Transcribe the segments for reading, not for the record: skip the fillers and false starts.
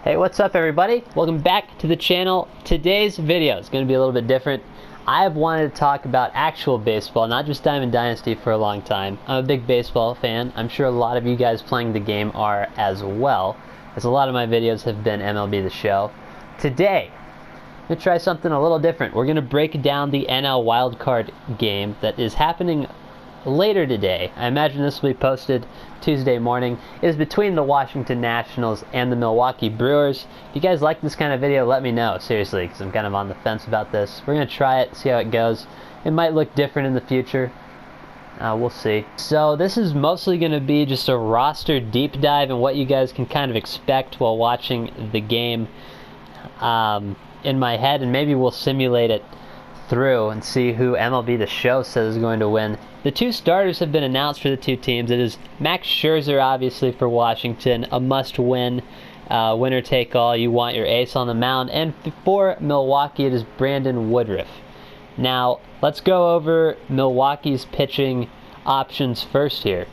Hey, what's up everybody? Welcome back to the channel. Today's video is going to be a little bit different. I have wanted to talk about actual baseball, not just Diamond Dynasty, for a long time. I'm a big baseball fan. I'm sure a lot of you guys playing the game are as well, as a lot of my videos have been MLB The Show. Today, I'm going to try something a little different. We're going to break down the NL wildcard game that is happening later today. I imagine this will be posted Tuesday morning. It is between the Washington Nationals and the Milwaukee Brewers. If you guys like this kind of video, let me know, seriously, because I'm kind of on the fence about this. We're going to try it, see how it goes. It might look different in the future. We'll see. So this is mostly going to be just a roster deep dive and what you guys can kind of expect while watching the game in my head, and maybe we'll simulate it through and see who MLB The Show says is going to win. The two starters have been announced for the two teams. It is Max Scherzer, obviously, for Washington, a must-win, winner take all. You want your ace on the mound. And for Milwaukee, it is Brandon Woodruff. Now, let's go over Milwaukee's pitching options first here.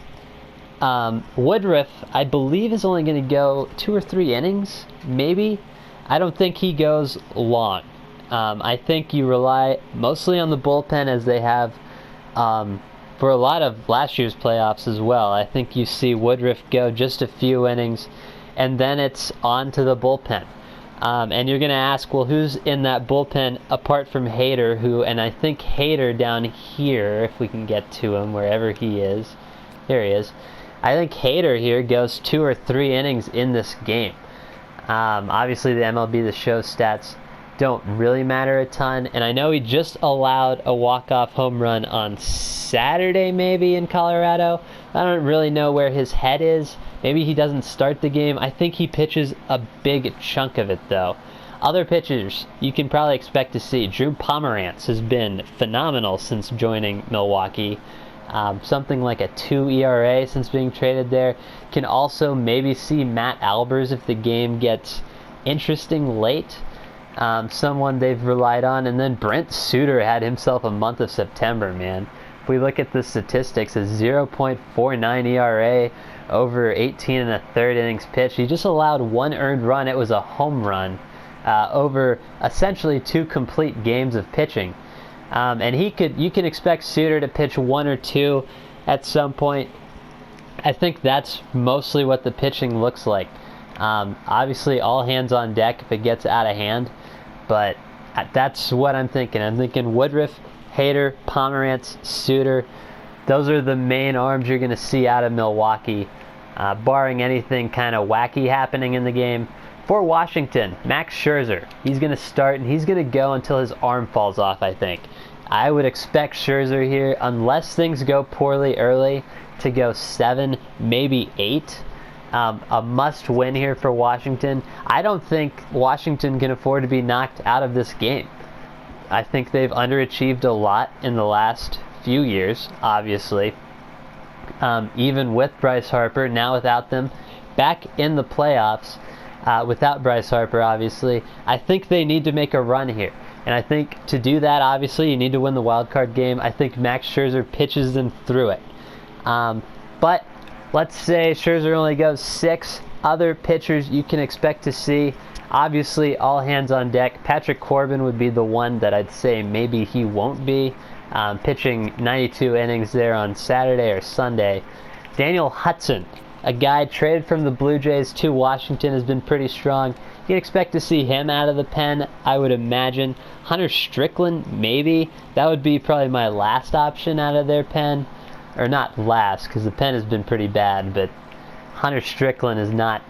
Woodruff, I believe, is only going to go 2 or 3 innings, maybe. I don't think he goes long. I think you rely mostly on the bullpen, as they have for a lot of last year's playoffs as well. I think you see Woodruff go just a few innings, and then it's on to the bullpen. And you're going to ask, well, who's in that bullpen apart from Hader, and I think Hader down here, if we can get to him, wherever he is. There he is. I think Hader here goes 2 or 3 innings in this game. Obviously, the MLB The Show stats don't really matter a ton, and I know he just allowed a walk-off home run on Saturday maybe in Colorado. I don't really know where his head is. Maybe he doesn't start the game. I think he pitches a big chunk of it though. Other pitchers you can probably expect to see. Drew Pomeranz has been phenomenal since joining Milwaukee. Something like a 2 ERA since being traded there. Can also maybe see Matt Albers if the game gets interesting late. Someone they've relied on. And then Brent Suter had himself a month of September, man. If we look at the statistics, a 0.49 ERA over 18 and a third innings pitched. He just allowed 1 earned run. It was a home run over essentially 2 complete games of pitching. And you can expect Suter to pitch 1 or 2 at some point. I think that's mostly what the pitching looks like. Obviously, all hands on deck if it gets out of hand, but that's what I'm thinking. I'm thinking Woodruff, Hader, Pomeranz, Suter. Those are the main arms you're going to see out of Milwaukee, barring anything kind of wacky happening in the game. For Washington, Max Scherzer. He's going to start, and he's going to go until his arm falls off, I think. I would expect Scherzer here, unless things go poorly early, to go 7, maybe 8. A must-win here for Washington. I don't think Washington can afford to be knocked out of this game. I think they've underachieved a lot in the last few years, obviously. Even with Bryce Harper, now without them, back in the playoffs, without Bryce Harper, obviously, I think they need to make a run here. And I think to do that, obviously, you need to win the wild card game. I think Max Scherzer pitches them through it. But let's say Scherzer only goes 6. Other pitchers you can expect to see, obviously, all hands on deck. Patrick Corbin would be the one that I'd say maybe he won't be, pitching 92 innings there on Saturday or Sunday. Daniel Hudson, a guy traded from the Blue Jays to Washington, has been pretty strong. You can expect to see him out of the pen, I would imagine. Hunter Strickland, maybe. That would be probably my last option out of their pen. Or not last, because the pen has been pretty bad, but Hunter Strickland is not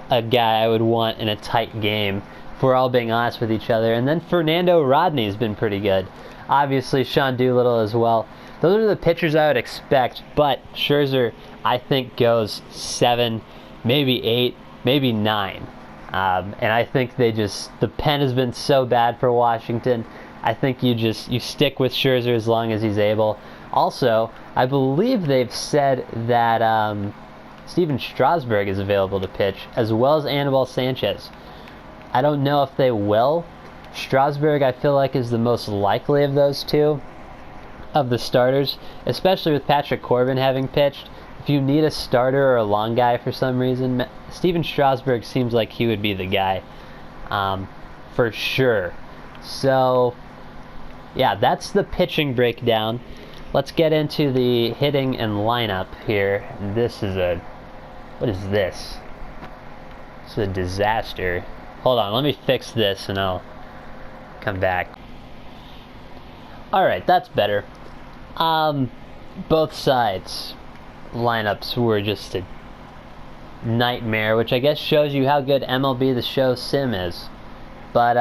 a guy I would want in a tight game, if we're all being honest with each other. And then Fernando Rodney has been pretty good. Obviously, Sean Doolittle as well. Those are the pitchers I would expect, but Scherzer, I think, goes 7, maybe 8, maybe 9. And I think the pen has been so bad for Washington. I think you stick with Scherzer as long as he's able. Also, I believe they've said that Steven Strasburg is available to pitch, as well as Anibal Sanchez. I don't know if they will. Strasburg, I feel like, is the most likely of those two, of the starters, especially with Patrick Corbin having pitched. if you need a starter or a long guy for some reason, Steven Strasburg seems like he would be the guy, for sure. So, yeah, that's the pitching breakdown. Let's get into the hitting and lineup here. What is this? It's a disaster. Hold on, let me fix this and I'll come back. Alright, that's better. Both sides lineups were just a nightmare, which I guess shows you how good MLB The Show Sim is. But,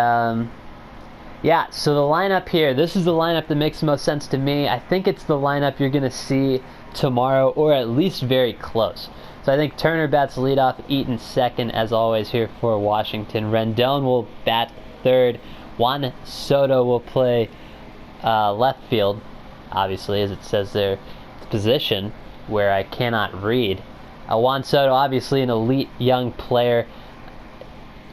yeah, so the lineup here, this is the lineup that makes the most sense to me. I think it's the lineup you're going to see tomorrow, or at least very close. So I think Turner bats leadoff, Eaton second, as always, here for Washington. Rendon will bat third. Juan Soto will play left field, obviously, as it says there. It's position where I cannot read. Juan Soto, obviously an elite young player.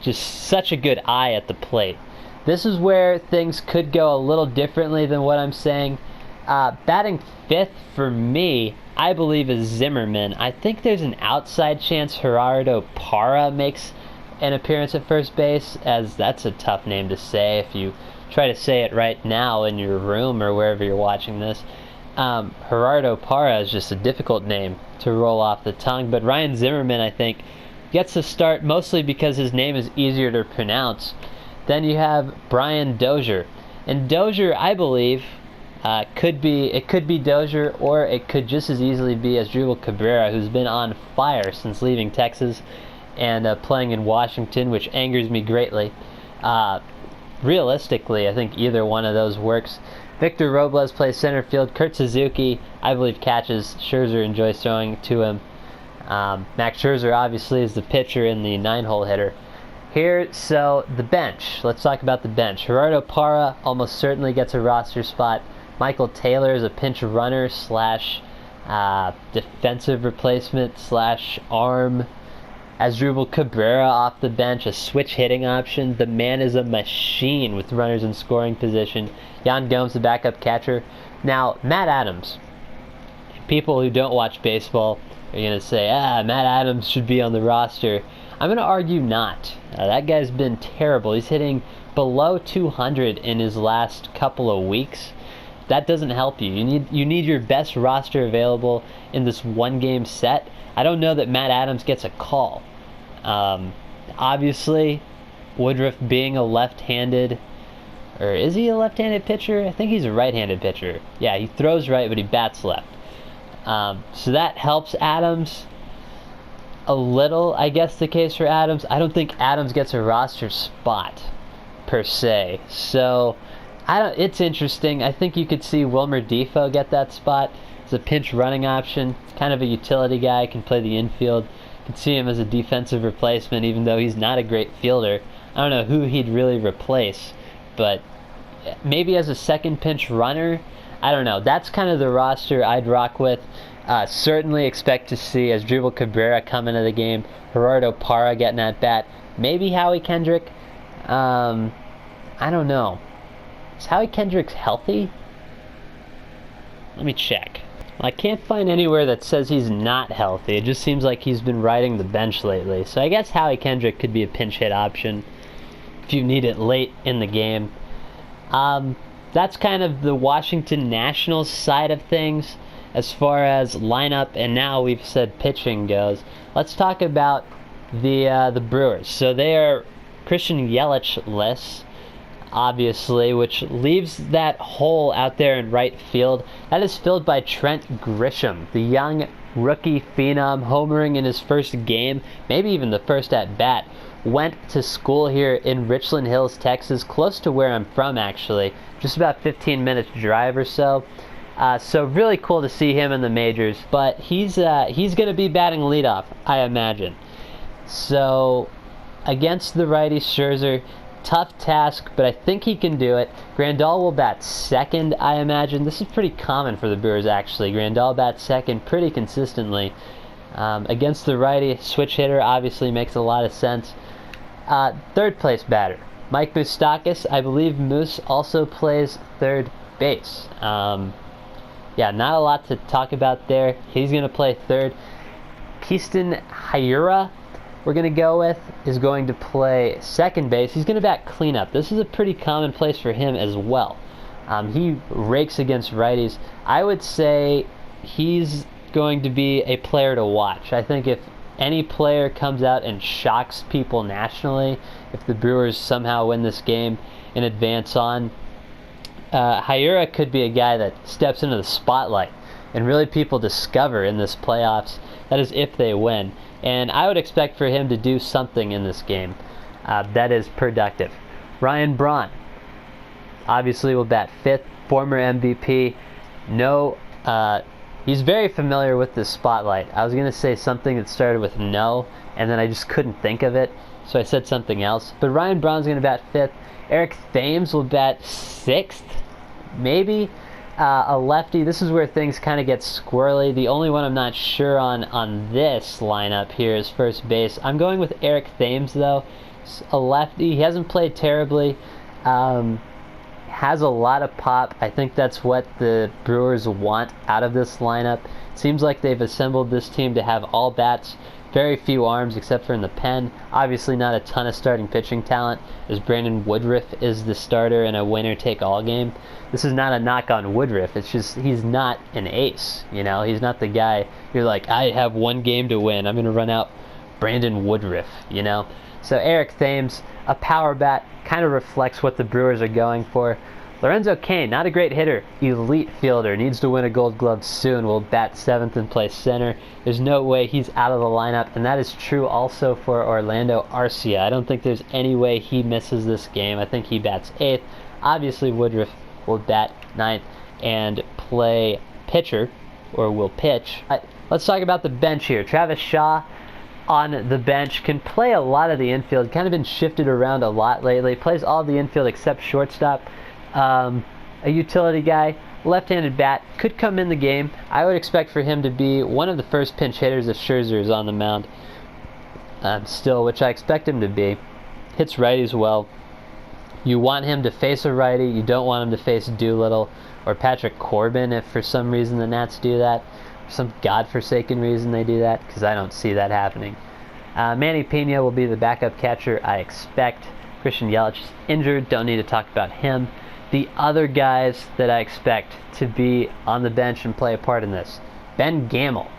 Just such a good eye at the plate. This is where things could go a little differently than what I'm saying. Batting fifth for me, I believe, is Zimmerman. I think there's an outside chance Gerardo Parra makes an appearance at first base, as that's a tough name to say if you try to say it right now in your room or wherever you're watching this. Gerardo Parra is just a difficult name to roll off the tongue, but Ryan Zimmerman, I think, gets the start mostly because his name is easier to pronounce. Then you have Brian Dozier. And Dozier, I believe, could be Dozier, or it could just as easily be Asdrubal Cabrera, who's been on fire since leaving Texas and playing in Washington, which angers me greatly. Realistically, I think either one of those works. Victor Robles plays center field. Kurt Suzuki, I believe, catches. Scherzer enjoys throwing to him. Max Scherzer, obviously, is the pitcher and the 9-hole hitter. Here, so the bench. Let's talk about the bench. Gerardo Parra almost certainly gets a roster spot. Michael Taylor is a pinch runner slash defensive replacement slash arm. Asdrubal Cabrera off the bench, a switch hitting option. The man is a machine with runners in scoring position. Yan Gomes, the backup catcher. Now, Matt Adams. People who don't watch baseball are going to say, Matt Adams should be on the roster. I'm going to argue not. That guy's been terrible. He's hitting below 200 in his last couple of weeks. That doesn't help you. You need your best roster available in this one-game set. I don't know that Matt Adams gets a call. Obviously, Woodruff being a left-handed, or is he a left-handed pitcher? I think he's a right-handed pitcher. Yeah, he throws right, but he bats left. So that helps Adams a little, I guess, the case for Adams. I don't think Adams gets a roster spot, per se. So, it's interesting. I think you could see Wilmer Defoe get that spot as a pinch running option. Kind of a utility guy, can play the infield. You can see him as a defensive replacement, even though he's not a great fielder. I don't know who he'd really replace, but maybe as a second pinch runner. I don't know. That's kind of the roster I'd rock with. Certainly expect to see Asdrubal Cabrera come into the game. Gerardo Parra getting at bat. Maybe Howie Kendrick. I don't know. Is Howie Kendrick healthy? Let me check. I can't find anywhere that says he's not healthy. It just seems like he's been riding the bench lately. So I guess Howie Kendrick could be a pinch hit option if you need it late in the game. That's kind of the Washington Nationals side of things as far as lineup, and now we've said pitching goes. Let's talk about the Brewers. So they are Christian Yelich-less, obviously, which leaves that hole out there in right field. That is filled by Trent Grisham, the young rookie phenom, homering in his first game, maybe even the first at-bat. Went to school here in Richland Hills, Texas, close to where I'm from, actually. Just about 15 minutes drive or so. So really cool to see him in the majors. But he's going to be batting leadoff, I imagine. So against the righty Scherzer, tough task, but I think he can do it. Grandal will bat second, I imagine. This is pretty common for the Brewers, actually. Grandal bats second pretty consistently. Against the righty, switch hitter obviously makes a lot of sense. Third place batter, Mike Moustakas. I believe Moose also plays third base. yeah, not a lot to talk about there. He's going to play third. Keaston Hiura, we're going to go with, is going to play second base. He's going to bat cleanup. This is a pretty common place for him as well. He rakes against righties. I would say he's going to be a player to watch. I think if any player comes out and shocks people nationally, if the Brewers somehow win this game and advance on, Hiura could be a guy that steps into the spotlight and really people discover in this playoffs. That is if they win. And I would expect for him to do something in this game that is productive. Ryan Braun obviously will bat fifth, former MVP. He's very familiar with the spotlight. I was going to say something that started with no, and then I just couldn't think of it, so I said something else. But Ryan Braun's going to bat fifth. Eric Thames will bat sixth, maybe. A lefty. This is where things kind of get squirrely. The only one I'm not sure on this lineup here is first base. I'm going with Eric Thames, though. A lefty. He hasn't played terribly. Has a lot of pop. I think that's what the Brewers want out of this lineup. Seems like they've assembled this team to have all bats, very few arms except for in the pen. Obviously not a ton of starting pitching talent, as Brandon Woodruff is the starter in a winner-take-all game. This is not a knock on Woodruff. It's just he's not an ace. You know, he's not the guy you're like, I have one game to win. I'm going to run out Brandon Woodruff, you know. So Eric Thames, a power bat, kind of reflects what the Brewers are going for. Lorenzo Cain, not a great hitter, elite fielder, needs to win a Gold Glove soon, will bat seventh and play center. There's no way he's out of the lineup, and that is true also for Orlando Arcia. I don't think there's any way he misses this game. I think he bats eighth. Obviously Woodruff will bat ninth and play pitcher, or will pitch. Let's talk about the bench here. Travis Shaw on the bench, can play a lot of the infield, kind of been shifted around a lot lately, plays all the infield except shortstop. A utility guy, left-handed bat, could come in the game. I would expect for him to be one of the first pinch hitters if Scherzer is on the mound still, which I expect him to be. Hits righties well. You want him to face a righty, you don't want him to face Doolittle or Patrick Corbin if for some reason the Nats do that. For some godforsaken reason they do that, because I don't see that happening. Manny Pena will be the backup catcher, I expect. Christian Yelich is injured, don't need to talk about him. The other guys that I expect to be on the bench and play a part in this. Ben Gamel,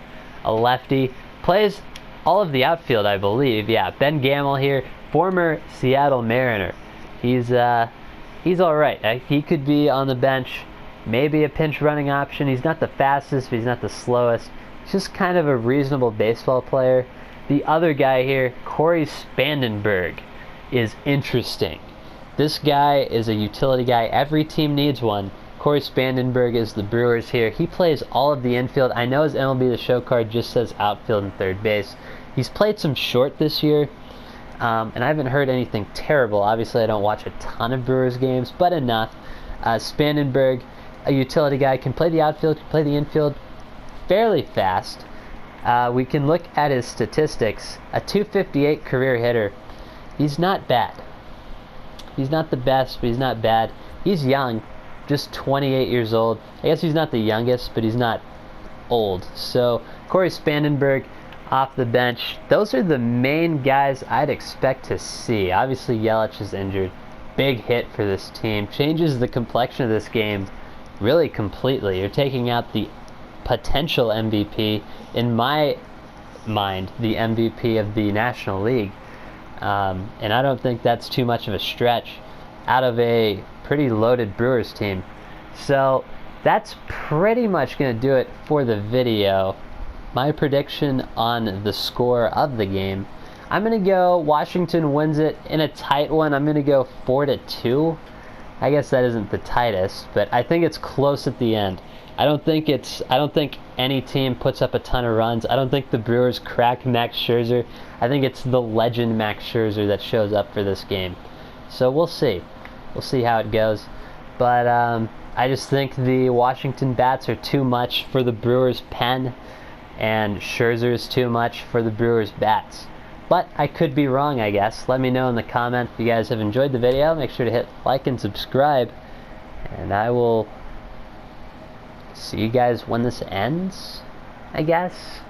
a lefty, plays all of the outfield, I believe. Yeah, Ben Gamel here, former Seattle Mariner. He's all right. He could be on the bench, maybe a pinch running option. He's not the fastest, but he's not the slowest. He's just kind of a reasonable baseball player. The other guy here, Corey Spandenberg, is interesting. This guy is a utility guy. Every team needs one. Corey Spandenberg is the Brewers here. He plays all of the infield. I know his MLB The Show card just says outfield and third base. He's played some short this year, and I haven't heard anything terrible. Obviously, I don't watch a ton of Brewers games, but enough. Spandenberg, a utility guy, can play the outfield, can play the infield fairly fast. We can look at his statistics. A .258 career hitter. He's not bad. He's not the best, but he's not bad. He's young, just 28 years old. I guess he's not the youngest, but he's not old. So Corey Spandenberg off the bench. Those are the main guys I'd expect to see. Obviously Yelich is injured. Big hit for this team. Changes the complexion of this game really completely. You're taking out the potential MVP, in my mind, the MVP of the National League. And I don't think that's too much of a stretch out of a pretty loaded Brewers team. So that's pretty much going to do it for the video. My prediction on the score of the game, I'm going to go Washington wins it in a tight one. I'm going to go 4-2. I guess that isn't the tightest, but I think it's close at the end. I don't think any team puts up a ton of runs. I don't think the Brewers crack Max Scherzer. I think it's the legend Max Scherzer that shows up for this game. So we'll see. We'll see how it goes. But I just think the Washington bats are too much for the Brewers pen, and Scherzer is too much for the Brewers bats. But I could be wrong, I guess. Let me know in the comments if you guys have enjoyed the video. Make sure to hit like and subscribe, and I will see you guys when this ends, I guess.